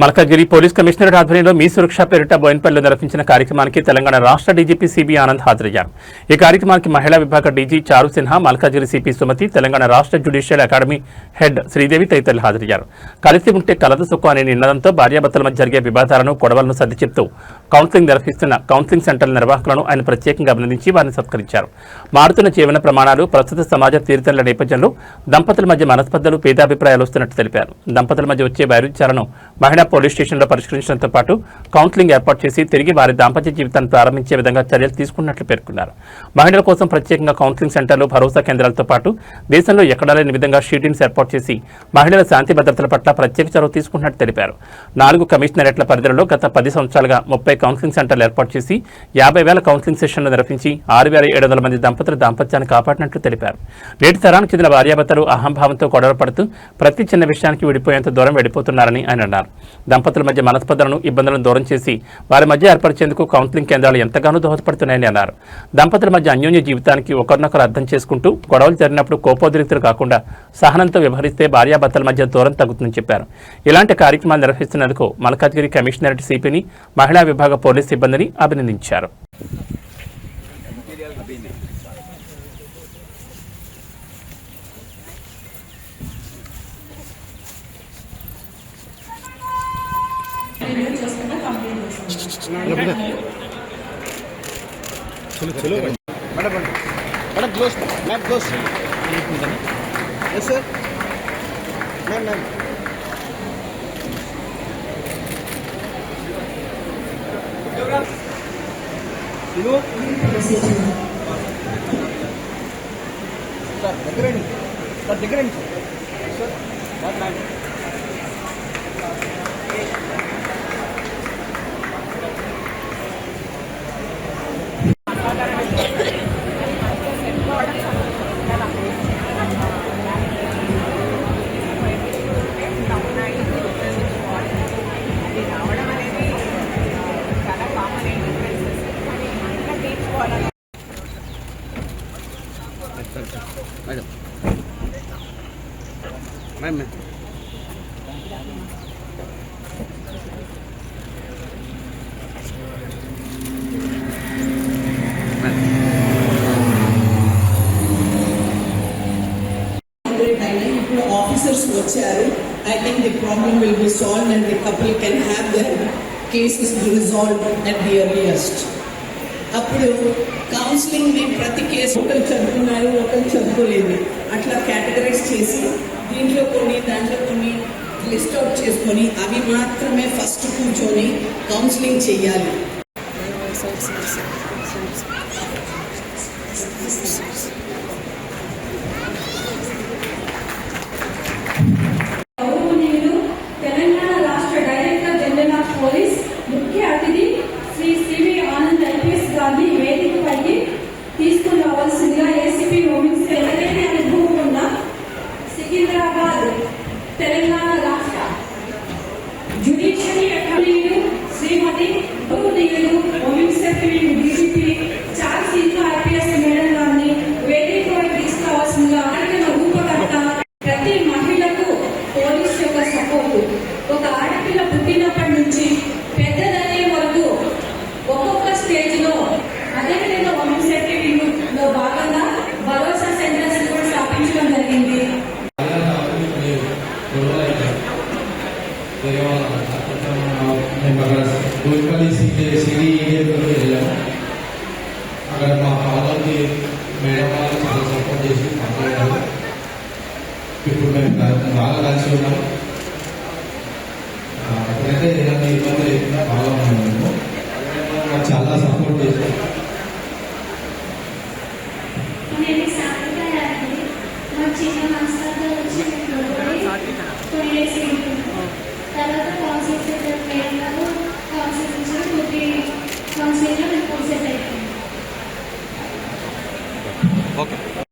Malkajgiri police commissionerate ఆధ్వర్యంలో మీ సురక్ష పేరిట బోయిన్పల్లిలో నిర్వహించిన కార్యక్రమానికి తెలంగాణ రాష్ట్ర డీజీపీ సిబి ఆనంద్ హాజరయ్యారు. ఈ కార్యక్రమానికి మహిళా విభాగ డీజీ చారు సిన్హా, మల్కాజ్గిరి సిపి సుమతి, తెలంగాణ రాష్ట్ర జ్యుడిషియల్ అకాడమీ హెడ్ శ్రీదేవి తదితరులు హాజరయ్యారు. కలిసి ఉంటే కలదు సుఖం అనే నినాదంతో భార్యాభర్తల మధ్య జరిగే వివాదాలను, గొడవలను సర్ది చెప్తూ కౌన్సిలింగ్ నిర్వహిస్తున్న కౌన్సిలింగ్ సెంటర్ల నిర్వాహకులను ఆయన ప్రత్యేకంగా అభినందించి వారిని సత్కరించారు. మారుతున్న జీవన ప్రమాణాలు, ప్రస్తుత సమాజ తీరుతెన్నుల నేపథ్యంలో దంపతుల మధ్య మనస్పర్ధలు, భేదాభిప్రాయాలు వస్తున్నట్టు తెలిపారు. దంపతుల మధ్య వచ్చే వైరుధ్యాలను మహిళా పోలీస్ స్టేషన్లో పరిష్కరించడంతో పాటు కౌన్సిలింగ్ ఏర్పాటు చేసి తిరిగి వారి దాంపత్య జీవితాన్ని ప్రారంభించే విధంగా చర్యలు తీసుకున్నట్లు పేర్కొన్నారు. మహిళల కోసం ప్రత్యేకంగా కౌన్సిలింగ్ సెంటర్లు, భరోసా కేంద్రాలతో పాటు దేశంలో ఎక్కడా లేని విధంగా షీటింగ్స్ ఏర్పాటు చేసి మహిళల శాంతి భద్రతల పట్ల ప్రత్యేక చొరవ తీసుకున్నట్టు తెలిపారు. 4 కమిషనరేట్ల పరిధిలో గత 10 సంవత్సరాలుగా 30 కౌన్సిలింగ్ సెంటర్లు ఏర్పాటు చేసి 50,000 కౌన్సిలింగ్ సెషన్లు నిర్వహించి 6,700 మంది దంపతుల దాంపత్యాన్ని కాపాడినట్లు తెలిపారు. నేటి తరానికి చెందిన భార్యాభర్తలు అహంభావంతో గొడవ పడుతూ ప్రతి చిన్న విషయానికి విడిపోయేంత దూరం వెళ్ళిపోతున్నారని ఆయన అన్నారు. దంపతుల మధ్య మనస్పర్ధలను, ఇబ్బందులను దూరం చేసి వారి మధ్య ఏర్పరిచేందుకు కౌన్సిలింగ్ కేంద్రాలు ఎంతగానో దోహదపడుతున్నాయని అన్నారు. దంపతుల మధ్య అన్యోన్య జీవితానికి ఒకరినొకరు అర్థం చేసుకుంటూ గొడవలు జరిగినప్పుడు కోపోద్రిక్తులు కాకుండా సహనంతో వ్యవహరిస్తే భార్యాభర్తల మధ్య దూరం తగ్గుతుందని చెప్పారు. ఇలాంటి కార్యక్రమాలు నిర్వహిస్తున్నందుకు మల్కాజ్గిరి కమిషనరేట్ సిపిని, మహిళా విభాగ పోలీస్ సిబ్బందిని అభినందించారు. चलो madam madam close ma'am close yes sir ma'am ma'am sir దగ్గర sir ma'am ma'am ma'am Officers వచ్చారు. I think the problem will be solved and the couple can have their cases resolved at the earliest. అప్పుడు counselling ని ప్రతి case ఒకరు చదువుకున్నారు, ఒకరు చదువుకోలేదు, అట్లా కేటగరైజ్ చేసి దీంట్లో కొన్ని, దాంట్లో కొన్ని లిస్ట్ అవుట్ చేసుకొని అవి మాత్రమే ఫస్ట్ కూర్చొని కౌన్సిలింగ్ చెయ్యాలి. తెలంగాణ రాష్ట్ర డైరెక్టర్ జనరల్ ఆఫ్ పోలీస్ ముఖ్య అతిథి శ్రీ సిబి ఆనంద్ ఐపీఎస్ గారిని వేదికపైకి తీసుకుని రావాల్సిందిగా ఏసీపీ ఉమెన్స్ ఎవరైతే అనుభవం సికింద్రాబాద్ తెలంగాణ రాష్ట్ర జ్యుడిషియరీ అకాడమీ శ్రీమతి ఉమెన్స్ డీజీపీ చారు సిన్హా ఐపీఎస్ మేడం గారిని వేదికపై తీసుకురావాల్సిందిగా కార్యక్రమ రూపకర్త ప్రతి మహిళకు పోలీస్ యొక్క సపోర్టు. ఒక ఆడపిల్ల పుట్టినప్పటి నుంచి పెద్దదనే వరకు ఒక్కొక్క స్టేజ్ లో అదేవిధంగా ఉమెన్స్ లో భాగంగా భరోసా సెంటర్స్ కూడా స్థాపించడం జరిగింది. అక్కడ మా ఫాదర్కి మేడం వాళ్ళు చాలా సపోర్ట్ చేసి పంపలేదు. ఇప్పుడు మేము బాగా కలిసి ఉన్నాము. ఎప్పుడైతే ఇలాంటి ఇబ్బంది లేకుండా బాగా ఉన్నాము. నాకు చాలా సపోర్ట్ చేశారు. తర్వాత కౌన్సిలింగ్ ఓకే.